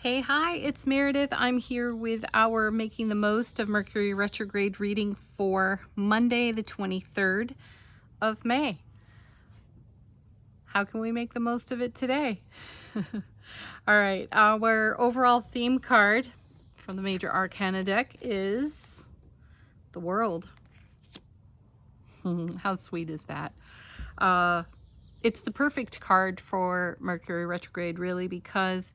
Hey, hi, it's Meredith. I'm here with our Making the Most of Mercury Retrograde reading for Monday, the 23rd of May. How can we make the most of it today? All right, our overall theme card from the Major Arcana deck is the World. How sweet is that? It's the perfect card for Mercury Retrograde, really, because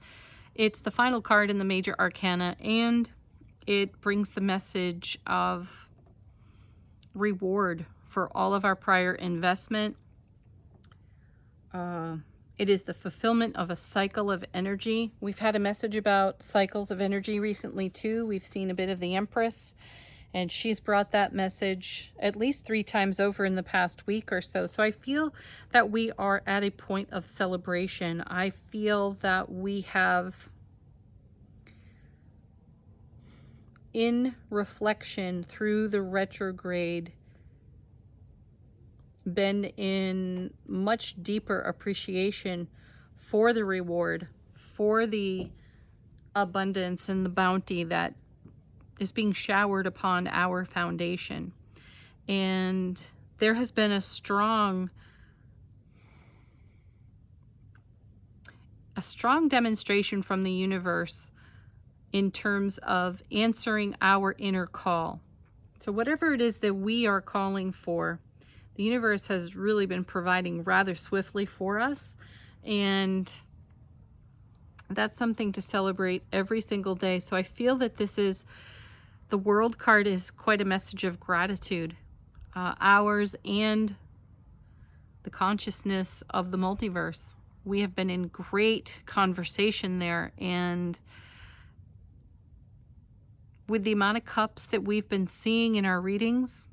it's the final card in the Major Arcana, and it brings the message of reward for all of our prior investment. It is the fulfillment of a cycle of energy. We've had a message about cycles of energy recently, too. We've seen a bit of the Empress, and she's brought that message at least 3 times over in the past week or so. So I feel that we are at a point of celebration. I feel that we have, in reflection through the retrograde, been in much deeper appreciation for the reward, for the abundance and the bounty that is being showered upon our foundation. And there has been a strong demonstration from the universe in terms of answering our inner call. So whatever it is that we are calling for, the universe has really been providing rather swiftly for us, and that's something to celebrate every single day. So I feel that the World card is quite a message of gratitude, ours and the consciousness of the multiverse. We have been in great conversation there, and with the amount of cups that we've been seeing in our readings,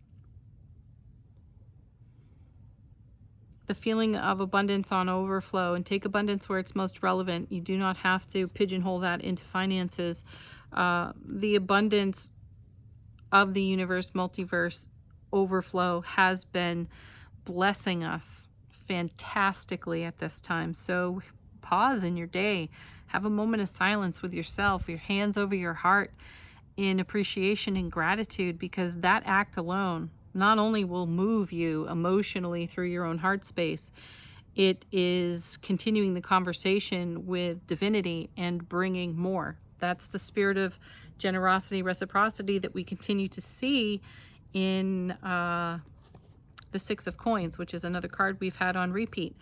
the feeling of abundance on overflow, and take abundance where it's most relevant. You do not have to pigeonhole that into finances. The abundance of the universe, multiverse, overflow has been blessing us fantastically at this time. So pause in your day, have a moment of silence with yourself, your hands over your heart in appreciation and gratitude, because that act alone not only will move you emotionally through your own heart space, it is continuing the conversation with divinity and bringing more. That's the spirit of generosity, reciprocity that we continue to see in the Six of Coins, which is another card we've had on repeat.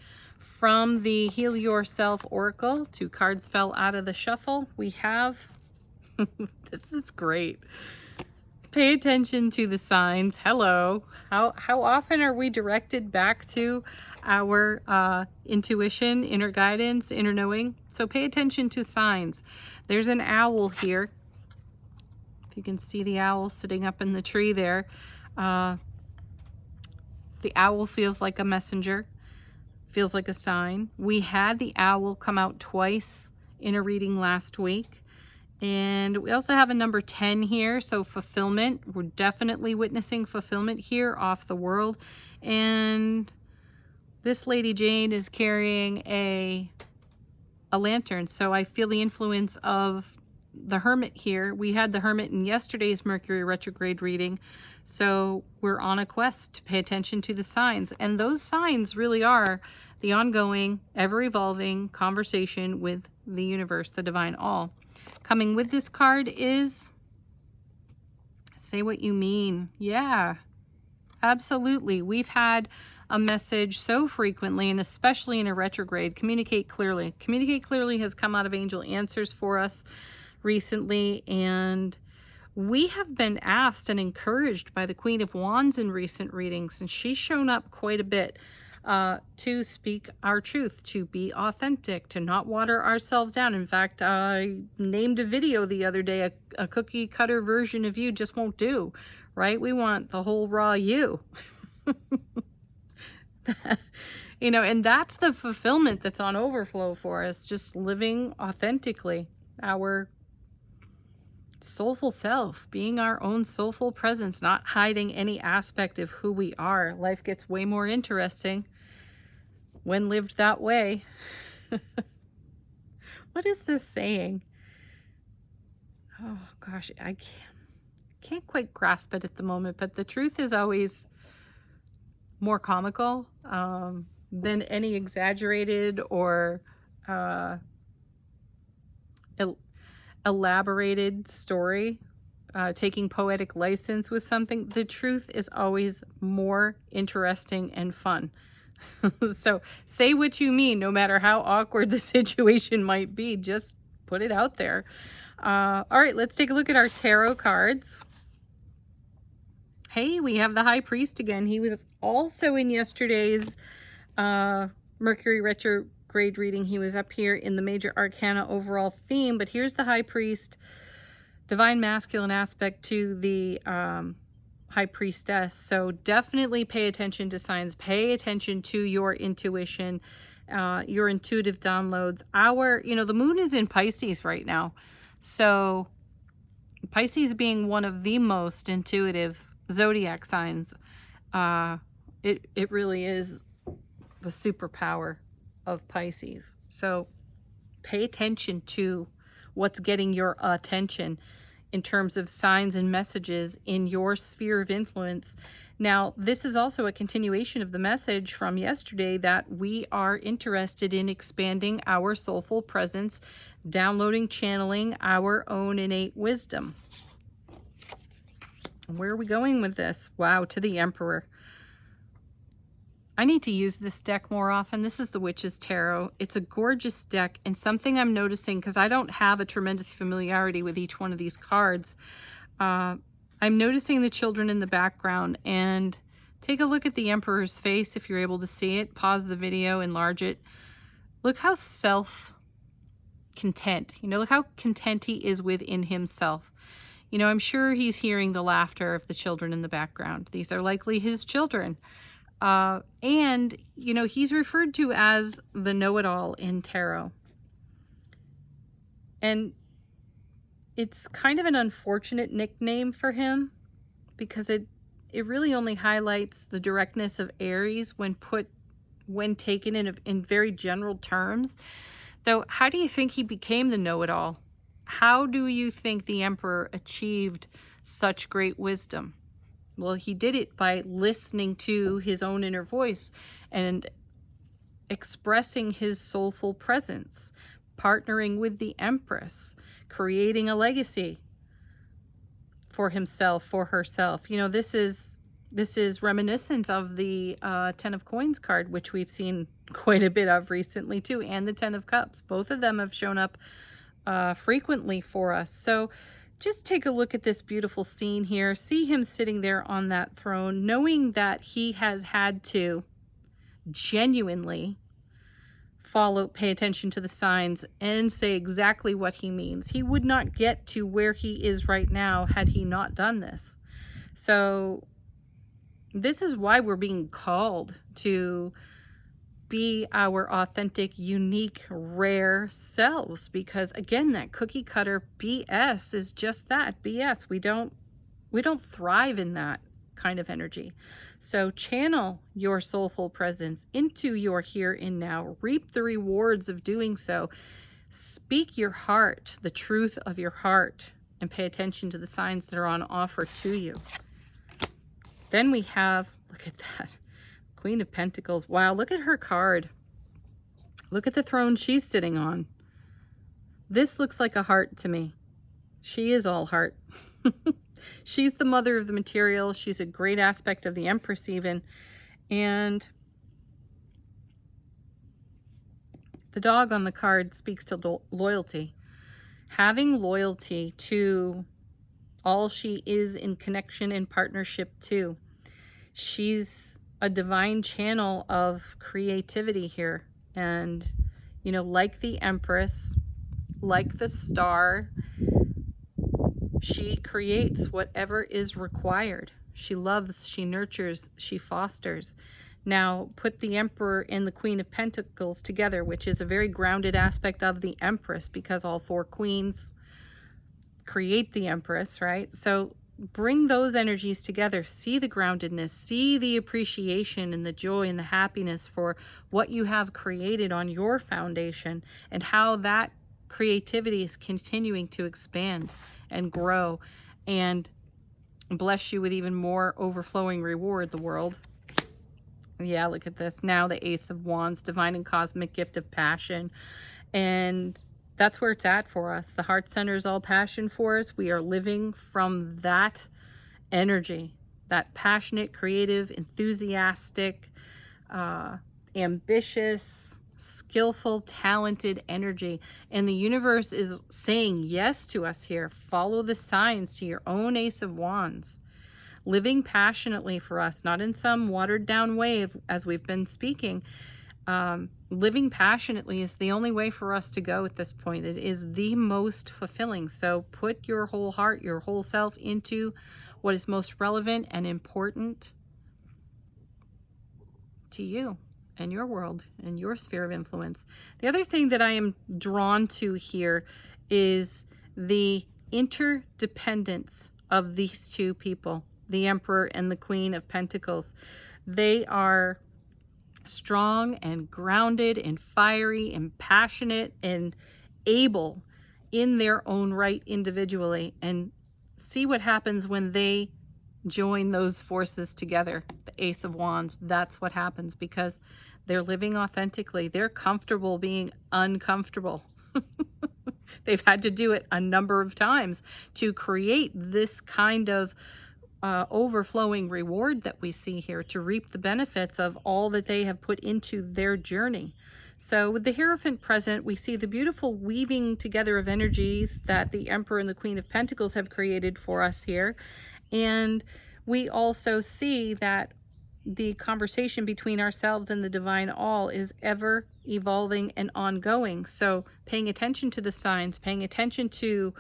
From the Heal Yourself Oracle, 2 cards fell out of the shuffle. We have, this is great. Pay attention to the signs. Hello. How often are we directed back to our intuition, inner guidance, inner knowing? So pay attention to signs. There's an owl here. If you can see the owl sitting up in the tree there. The owl feels like a messenger, feels like a sign. We had the owl come out twice in a reading last week. And we also have a number 10 here, so fulfillment. We're definitely witnessing fulfillment here off the world. And this Lady Jane is carrying a lantern, so I feel the influence of the Hermit here. We had the Hermit in yesterday's Mercury retrograde reading, so we're on a quest to pay attention to the signs. And those signs really are the ongoing, ever-evolving conversation with the universe, the divine all. Coming with this card is say what you mean. Yeah, absolutely. We've had a message so frequently, and especially in a retrograde, communicate clearly. Communicate clearly has come out of Angel Answers for us recently, and we have been asked and encouraged by the Queen of Wands in recent readings, and she's shown up quite a bit, to speak our truth, to be authentic, to not water ourselves down. In fact, I named a video the other day, a cookie cutter version of you just won't do, right? We want the whole raw you. You know, and that's the fulfillment that's on overflow for us, just living authentically, our soulful self, being our own soulful presence, not hiding any aspect of who we are. Life gets way more interesting when lived that way. What is this saying? oh gosh, I can't quite grasp it at the moment, but the truth is always more comical than any exaggerated or uh, elaborated story. Taking poetic license with something, the truth is always more interesting and fun. So say what you mean, no matter how awkward the situation might be, just put it out there. All right, let's take a look at our tarot cards. Hey, we have the High Priest again. He was also in yesterday's Mercury Retrograde reading. He was up here in the Major Arcana overall theme, but here's the High Priest, divine masculine aspect to the High Priestess. So definitely pay attention to signs, pay attention to your intuition, your intuitive downloads. The moon is in Pisces right now. So Pisces being one of the most intuitive zodiac signs, it really is the superpower of Pisces. So pay attention to what's getting your attention in terms of signs and messages in your sphere of influence. Now, this is also a continuation of the message from yesterday that we are interested in expanding our soulful presence, downloading, channeling our own innate wisdom. Where are we going with this? Wow, to the Emperor. I need to use this deck more often. This is the Witch's Tarot. It's a gorgeous deck, and something I'm noticing, because I don't have a tremendous familiarity with each one of these cards, I'm noticing the children in the background. And take a look at the Emperor's face if you're able to see it. Pause the video, enlarge it. Look how self-content, look how content he is within himself. I'm sure he's hearing the laughter of the children in the background. These are likely his children. And he's referred to as the know-it-all in tarot. And it's kind of an unfortunate nickname for him, because it really only highlights the directness of Aries when taken in very general terms. Though, how do you think he became the know-it-all? How do you think the Emperor achieved such great wisdom? Well, he did it by listening to his own inner voice and expressing his soulful presence, partnering with the Empress, creating a legacy for himself, for herself. This is reminiscent of the Ten of Coins card, which we've seen quite a bit of recently too, and the Ten of Cups. Both of them have shown up frequently for us. So just take a look at this beautiful scene here. See him sitting there on that throne, knowing that he has had to genuinely pay attention to the signs and say exactly what he means. He would not get to where he is right now had he not done this. So this is why we're being called to be our authentic, unique, rare selves, because again, that cookie cutter BS is just that, BS. We don't thrive in that kind of energy. So channel your soulful presence into your here and now. Reap the rewards of doing so. Speak your heart, the truth of your heart, and pay attention to the signs that are on offer to you. Then we have, look at that, Queen of Pentacles. Wow, look at her card. Look at the throne she's sitting on. This looks like a heart to me. She is all heart. She's the mother of the material. She's a great aspect of the Empress even. And the dog on the card speaks to loyalty. Having loyalty to all she is in connection and partnership to. She's a divine channel of creativity here. And, like the Empress, like the star, she creates whatever is required. She loves, she nurtures, she fosters. Now, put the Emperor and the Queen of Pentacles together, which is a very grounded aspect of the Empress, because all four queens create the Empress, right? So bring those energies together. See the groundedness, see the appreciation and the joy and the happiness for what you have created on your foundation, and how that creativity is continuing to expand and grow and bless you with even more overflowing reward, the world. Yeah, look at this. Now the Ace of Wands, divine and cosmic gift of passion. And that's where it's at for us. The heart center is all passion for us. We are living from that energy, that passionate, creative, enthusiastic, ambitious, skillful, talented energy. And the universe is saying yes to us here. Follow the signs to your own Ace of Wands. Living passionately for us, not in some watered down way, as we've been speaking. Living passionately is the only way for us to go at this point. It is the most fulfilling. So put your whole heart, your whole self into what is most relevant and important to you and your world and your sphere of influence. The other thing that I am drawn to here is the interdependence of these two people, the Emperor and the Queen of Pentacles. They are strong and grounded and fiery and passionate and able in their own right individually. And see what happens when they join those forces together. The Ace of Wands, that's what happens, because they're living authentically. They're comfortable being uncomfortable. They've had to do it a number of times to create this kind of overflowing reward that we see here, to reap the benefits of all that they have put into their journey. So with the Hierophant present, we see the beautiful weaving together of energies that the Emperor and the Queen of Pentacles have created for us here. And we also see that the conversation between ourselves and the divine all is ever evolving and ongoing. So paying attention to the signs, paying attention to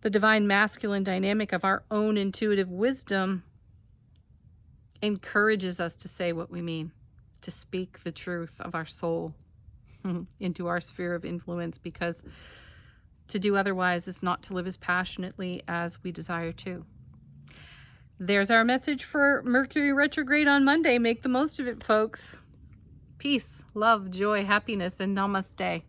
the divine masculine dynamic of our own intuitive wisdom encourages us to say what we mean, to speak the truth of our soul into our sphere of influence, because to do otherwise is not to live as passionately as we desire to. There's our message for Mercury retrograde on Monday. Make the most of it, folks. Peace, love, joy, happiness, and namaste.